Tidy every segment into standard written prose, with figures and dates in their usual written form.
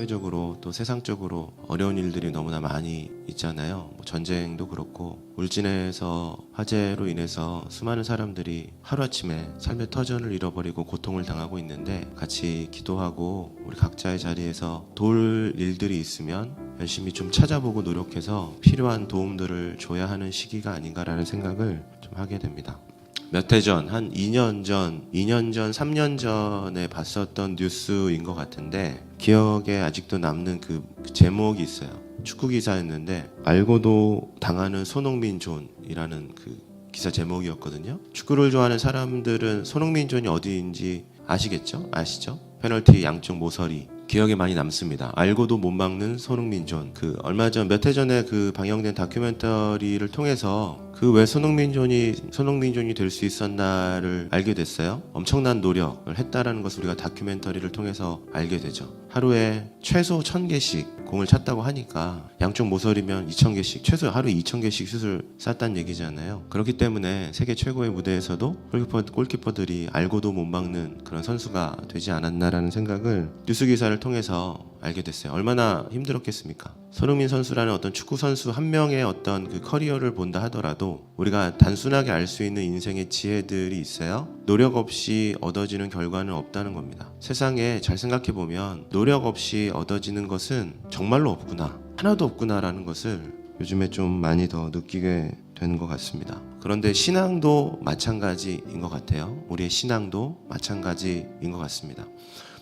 사회적으로 또 세상적으로 어려운 일들이 너무나 많이 있잖아요. 뭐 전쟁도 그렇고 울진에서 화재로 인해서 수많은 사람들이 하루아침에 삶의 터전을 잃어버리고 고통을 당하고 있는데 같이 기도하고 우리 각자의 자리에서 도울 일들이 있으면 열심히 좀 찾아보고 노력해서 필요한 도움들을 줘야 하는 시기가 아닌가라는 생각을 좀 하게 됩니다. 몇 해 전, 한 2년 전, 3년 전에 봤었던 뉴스인 것 같은데 기억에 아직도 남는 그 제목이 있어요. 축구 기사였는데 알고도 당하는 손흥민 존이라는 그 기사 제목이었거든요. 축구를 좋아하는 사람들은 손흥민 존이 어디인지 아시겠죠? 아시죠? 페널티 양쪽 모서리 기억에 많이 남습니다. 알고도 못 막는 손흥민 존. 그 얼마 전 몇 해 전에 그 방영된 다큐멘터리를 통해서 그 왜 손흥민 존이 될 수 있었나를 알게 됐어요. 엄청난 노력을 했다라는 것을 우리가 다큐멘터리를 통해서 알게 되죠. 하루에 최소 1000개씩 공을 찼다고 하니까 양쪽 모서리면 2000개씩, 최소 하루에 2000개씩 슛을 쐈다는 얘기잖아요. 그렇기 때문에 세계 최고의 무대에서도 골키퍼들이 알고도 못 막는 그런 선수가 되지 않았나라는 생각을 뉴스 기사를 통해서 알게 됐어요. 얼마나 힘들었겠습니까? 손흥민 선수라는 어떤 축구 선수 한 명의 어떤 그 커리어를 본다 하더라도 우리가 단순하게 알 수 있는 인생의 지혜들이 있어요. 노력 없이 얻어지는 결과는 없다는 겁니다. 세상에 잘 생각해 보면 노력 없이 얻어지는 것은 정말로 없구나, 하나도 없구나라는 것을 요즘에 좀 많이 더 느끼게 되는 것 같습니다. 그런데 신앙도 마찬가지인 것 같아요. 우리의 신앙도 마찬가지인 것 같습니다.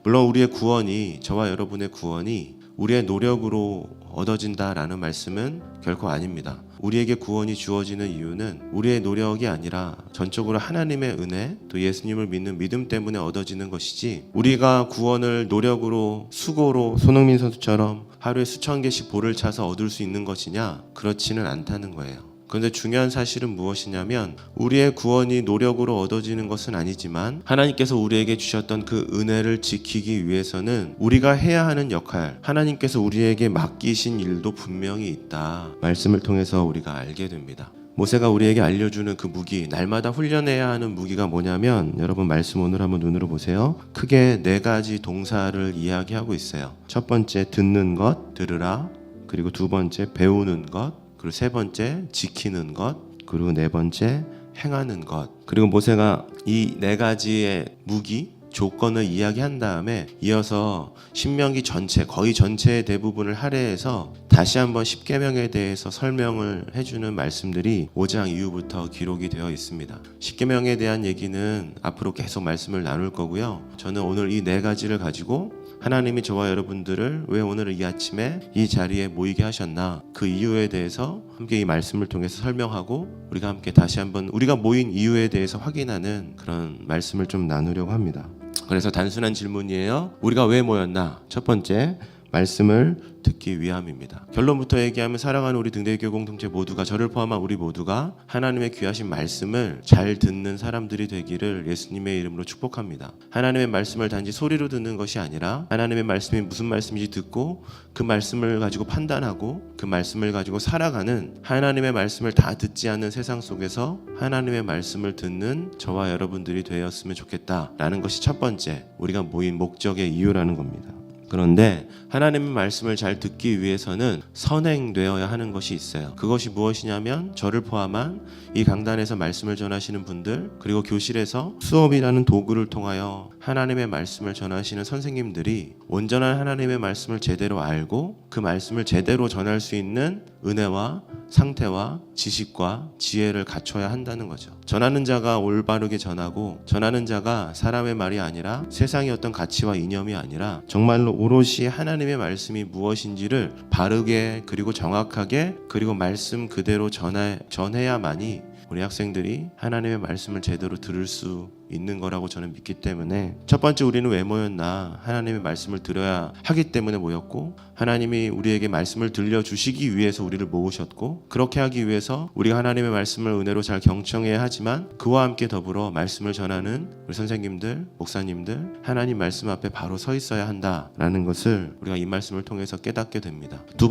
물론 우리의 구원이, 저와 여러분의 구원이 우리의 노력으로 얻어진다라는 말씀은 결코 아닙니다. 우리에게 구원이 주어지는 이유는 우리의 노력이 아니라 전적으로 하나님의 은혜, 또 예수님을 믿는 믿음 때문에 얻어지는 것이지, 우리가 구원을 노력으로, 수고로 손흥민 선수처럼 하루에 수천 개씩 볼을 차서 얻을 수 있는 것이냐? 그렇지는 않다는 거예요. 그런데 중요한 사실은 무엇이냐면 우리의 구원이 노력으로 얻어지는 것은 아니지만 하나님께서 우리에게 주셨던 그 은혜를 지키기 위해서는 우리가 해야 하는 역할, 하나님께서 우리에게 맡기신 일도 분명히 있다. 말씀을 통해서 우리가 알게 됩니다. 모세가 우리에게 알려주는 그 무기, 날마다 훈련해야 하는 무기가 뭐냐면, 여러분 말씀 오늘 한번 눈으로 보세요. 크게 4가지 동사를 이야기하고 있어요. 첫 번째 듣는 것, 들으라. 그리고 두 번째 배우는 것, 그리고 세 번째 지키는 것, 그리고 네 번째 행하는 것. 그리고 모세가 이 4가지의 무기, 조건을 이야기한 다음에 이어서 신명기 전체, 거의 전체의 대부분을 할애해서 다시 한번 십계명에 대해서 설명을 해주는 말씀들이 5장 이후부터 기록이 되어 있습니다. 십계명에 대한 얘기는 앞으로 계속 말씀을 나눌 거고요. 저는 오늘 이 4가지를 가지고 하나님이 저와 여러분들을 왜 오늘 이 아침에 이 자리에 모이게 하셨나, 그 이유에 대해서 함께 이 말씀을 통해서 설명하고 우리가 함께 다시 한번 우리가 모인 이유에 대해서 확인하는 그런 말씀을 좀 나누려고 합니다. 그래서 단순한 질문이에요. 우리가 왜 모였나? 첫 번째, 말씀을 듣기 위함입니다. 결론부터 얘기하면 사랑하는 우리 등대교 공동체 모두가, 저를 포함한 우리 모두가 하나님의 귀하신 말씀을 잘 듣는 사람들이 되기를 예수님의 이름으로 축복합니다. 하나님의 말씀을 단지 소리로 듣는 것이 아니라 하나님의 말씀이 무슨 말씀인지 듣고 그 말씀을 가지고 판단하고 그 말씀을 가지고 살아가는, 하나님의 말씀을 다 듣지 않는 세상 속에서 하나님의 말씀을 듣는 저와 여러분들이 되었으면 좋겠다라는 것이 첫 번째, 우리가 모인 목적의 이유라는 겁니다. 그런데 하나님의 말씀을 잘 듣기 위해서는 선행되어야 하는 것이 있어요. 그것이 무엇이냐면 저를 포함한 이 강단에서 말씀을 전하시는 분들, 그리고 교실에서 수업이라는 도구를 통하여 하나님의 말씀을 전하시는 선생님들이 온전한 하나님의 말씀을 제대로 알고 그 말씀을 제대로 전할 수 있는 은혜와 상태와 지식과 지혜를 갖춰야 한다는 거죠. 전하는 자가 올바르게 전하고, 전하는 자가 사람의 말이 아니라 세상의 어떤 가치와 이념이 아니라 정말로 오롯이 하나님의 말씀이 무엇인지를 바르게 그리고 정확하게 그리고 말씀 그대로 전해야만이 우리 학생들이 하나님의 말씀을 제대로 들을 수 있는 거라고 저는 믿기 때문에, 첫 번째 우리는 왜 모였나? 하나님의 말씀을 들어야 하기 때문에 모였고, 하나님이 우리에게 말씀을 들려주시기 위해서 우리를 모으셨고, 그렇게 하기 위해서 우리가 하나님의 말씀을 은혜로 잘 경청해야 하지만 그와 함께 더불어 말씀을 전하는 우리 선생님들, 목사님들, 하나님 말씀 앞에 바로 서 있어야 한다라는 것을 우리가 이 말씀을 통해서 깨닫게 됩니다. 두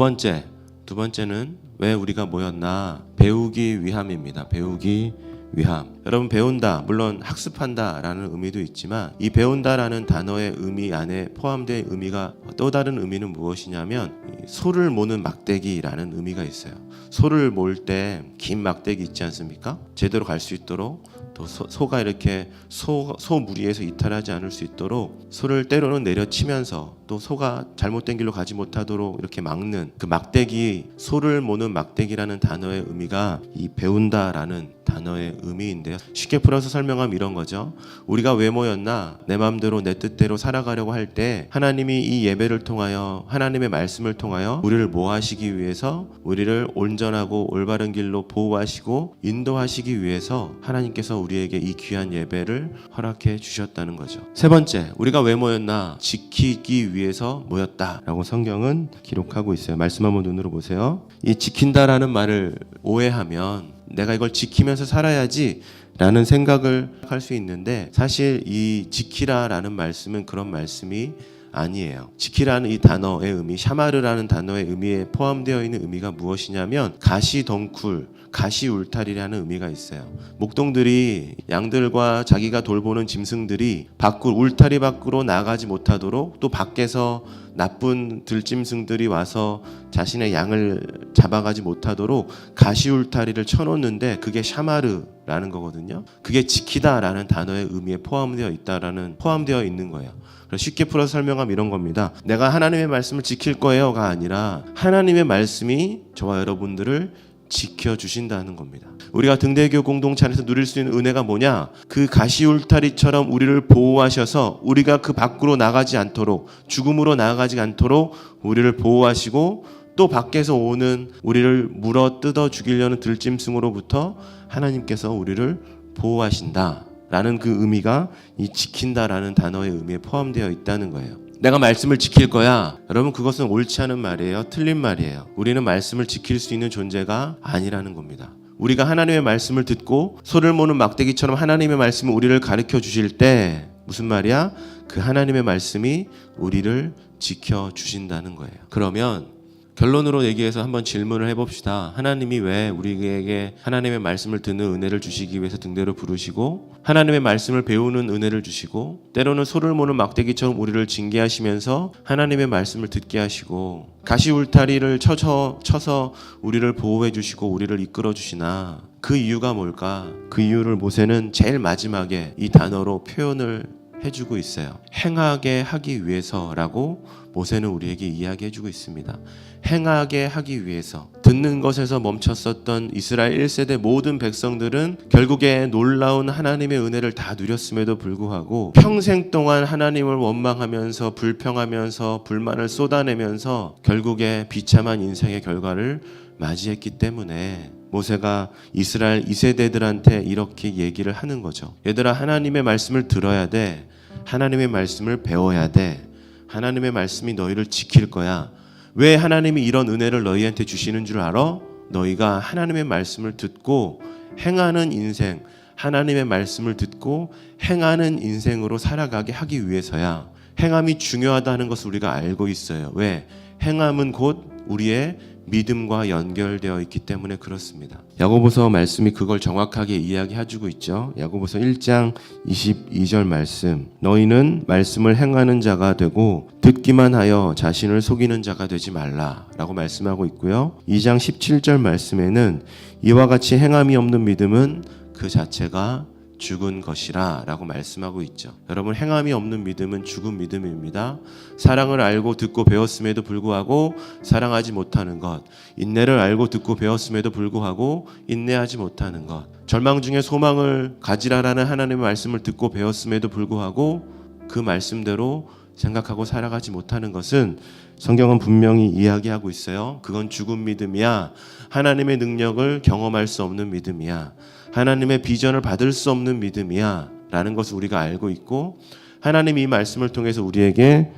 번째는 왜 우리가 모였나? 배우기 위함입니다. 배우기 위함. 여러분, 배운다, 물론 학습한다라는 의미도 있지만 이 배운다라는 단어의 의미 안에 포함된 의미가 또 다른 의미는 무엇이냐면 소를 모는 막대기라는 의미가 있어요. 소를 몰 때 긴 막대기 있지 않습니까? 제대로 갈 수 있도록 또 소가 이렇게 소 무리에서 이탈하지 않을 수 있도록 소를 때로는 내려치면서 또 소가 잘못된 길로 가지 못하도록 이렇게 막는 그 막대기, 소를 모는 막대기라는 단어의 의미가 이 배운다라는 단어의 의미인데요. 쉽게 풀어서 설명하면 이런 거죠. 우리가 왜 모였나? 내 마음대로 내 뜻대로 살아가려고 할 때 하나님이 이 예배를 통하여 하나님의 말씀을 통하여 우리를 뭐 하시기 위해서 우리를 온전하고 올바른 길로 보호하시고 인도하시기 위해서 하나님께서 우리에게 이 귀한 예배를 허락해 주셨다는 거죠. 세 번째, 우리가 왜 모였나? 지키기 위해서 모였다라고 성경은 기록하고 있어요. 말씀 한번 눈으로 보세요. 이 지킨다라는 말을 오해하면 내가 이걸 지키면서 살아야지 라는 생각을 할 수 있는데 사실 이 지키라라는 말씀은 그런 말씀이 아니에요. 지키라는 이 단어의 의미, 샤마르라는 단어의 의미에 포함되어 있는 의미가 무엇이냐면 가시덩굴, 가시울타리라는 의미가 있어요. 목동들이 양들과 자기가 돌보는 짐승들이 울타리 밖으로 나가지 못하도록 또 밖에서 나쁜 들짐승들이 와서 자신의 양을 잡아가지 못하도록 가시울타리를 쳐놓는데 그게 샤마르라는 거거든요. 그게 지키다라는 단어의 의미에 포함되어 있는 거예요. 쉽게 풀어서 설명하면 이런 겁니다. 내가 하나님의 말씀을 지킬 거예요가 아니라 하나님의 말씀이 저와 여러분들을 지켜주신다는 겁니다. 우리가 등대교 공동체 안에서 누릴 수 있는 은혜가 뭐냐? 그 가시울타리처럼 우리를 보호하셔서 우리가 그 밖으로 나가지 않도록, 죽음으로 나아가지 않도록 우리를 보호하시고 또 밖에서 오는 우리를 물어 뜯어 죽이려는 들짐승으로부터 하나님께서 우리를 보호하신다 라는 그 의미가 이 지킨다라는 단어의 의미에 포함되어 있다는 거예요. 내가 말씀을 지킬 거야. 여러분, 그것은 옳지 않은 말이에요. 틀린 말이에요. 우리는 말씀을 지킬 수 있는 존재가 아니라는 겁니다. 우리가 하나님의 말씀을 듣고 소를 모는 막대기처럼 하나님의 말씀을 우리를 가르쳐 주실 때 무슨 말이야? 그 하나님의 말씀이 우리를 지켜주신다는 거예요. 그러면 결론으로 얘기해서 한번 질문을 해봅시다. 하나님이 왜 우리에게 하나님의 말씀을 듣는 은혜를 주시기 위해서 등대로 부르시고 하나님의 말씀을 배우는 은혜를 주시고 때로는 소를 모는 막대기처럼 우리를 징계하시면서 하나님의 말씀을 듣게 하시고 가시울타리를 쳐서 우리를 보호해 주시고 우리를 이끌어 주시나? 그 이유가 뭘까? 그 이유를 모세는 제일 마지막에 이 단어로 표현을 해주고 있어요. 행하게 하기 위해서라고 모세는 우리에게 이야기해주고 있습니다. 행하게 하기 위해서. 듣는 것에서 멈췄었던 이스라엘 1세대 모든 백성들은 결국에 놀라운 하나님의 은혜를 다 누렸음에도 불구하고 평생 동안 하나님을 원망하면서 불평하면서 불만을 쏟아내면서 결국에 비참한 인생의 결과를 맞이했기 때문에 모세가 이스라엘 2세대들한테 이렇게 얘기를 하는 거죠. 얘들아, 하나님의 말씀을 들어야 돼. 하나님의 말씀을 배워야 돼. 하나님의 말씀이 너희를 지킬 거야. 왜 하나님이 이런 은혜를 너희한테 주시는 줄 알아? 너희가 하나님의 말씀을 듣고 행하는 인생, 하나님의 말씀을 듣고 행하는 인생으로 살아가게 하기 위해서야. 행함이 중요하다는 것을 우리가 알고 있어요. 왜? 행함은 곧 우리의 믿음과 연결되어 있기 때문에 그렇습니다. 야고보서 말씀이 그걸 정확하게 이야기해주고 있죠. 야고보서 1장 22절 말씀. 너희는 말씀을 행하는 자가 되고 듣기만 하여 자신을 속이는 자가 되지 말라라고 말씀하고 있고요. 2장 17절 말씀에는 이와 같이 행함이 없는 믿음은 그 자체가 죽은 것이라 라고 말씀하고 있죠. 여러분, 행함이 없는 믿음은 죽은 믿음입니다. 사랑을 알고 듣고 배웠음에도 불구하고 사랑하지 못하는 것, 인내를 알고 듣고 배웠음에도 불구하고 인내하지 못하는 것, 절망 중에 소망을 가지라라는 하나님의 말씀을 듣고 배웠음에도 불구하고 그 말씀대로 생각하고 살아가지 못하는 것은 성경은 분명히 이야기하고 있어요. 그건 죽은 믿음이야. 하나님의 능력을 경험할 수 없는 믿음이야. 하나님의 비전을 받을 수 없는 믿음이야 라는 것을 우리가 알고 있고 하나님이 이 말씀을 통해서 우리에게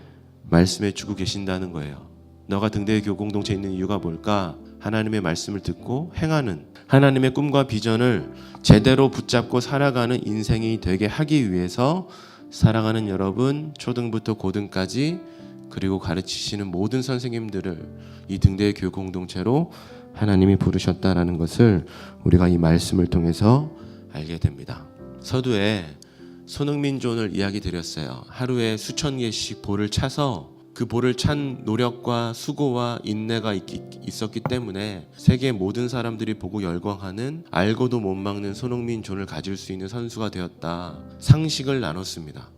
말씀해 주고 계신다는 거예요. 너가 등대의 교회 공동체에 있는 이유가 뭘까? 하나님의 말씀을 듣고 행하는 하나님의 꿈과 비전을 제대로 붙잡고 살아가는 인생이 되게 하기 위해서 사랑하는 여러분, 초등부터 고등까지 그리고 가르치시는 모든 선생님들을 이 등대의 교회 공동체로 하나님이 부르셨다라는 것을 우리가 이 말씀을 통해서 알게 됩니다. 서두에 손흥민 존을 이야기 드렸어요. 하루에 수천 개씩 볼을 차서 그 볼을 찬 노력과 수고와 인내가 있었기 때문에 세계 모든 사람들이 보고 열광하는 알고도 못 막는 손흥민 존을 가질 수 있는 선수가 되었다. 상식을 나눴습니다.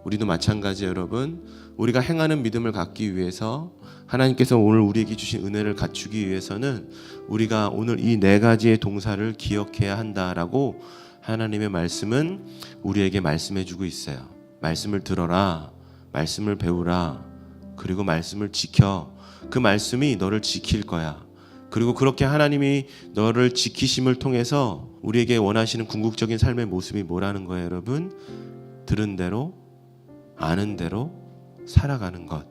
우리도 마찬가지 여러분, 우리가 행하는 믿음을 갖기 위해서 하나님께서 오늘 우리에게 주신 은혜를 갖추기 위해서는 우리가 오늘 이 네 가지의 동사를 기억해야 한다라고 하나님의 말씀은 우리에게 말씀해주고 있어요. 말씀을 들어라, 말씀을 배우라, 그리고 말씀을 지켜. 그 말씀이 너를 지킬 거야. 그리고 그렇게 하나님이 너를 지키심을 통해서 우리에게 원하시는 궁극적인 삶의 모습이 뭐라는 거예요, 여러분? 들은 대로, 아는 대로 살아가는 것.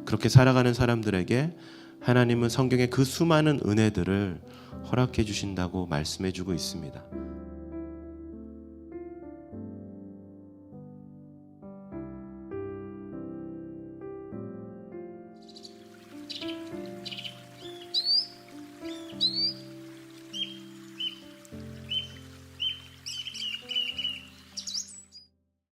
그렇게 살아가는 사람들에게 하나님은 성경의 그 수많은 은혜들을 허락해 주신다고 말씀해 주고 있습니다.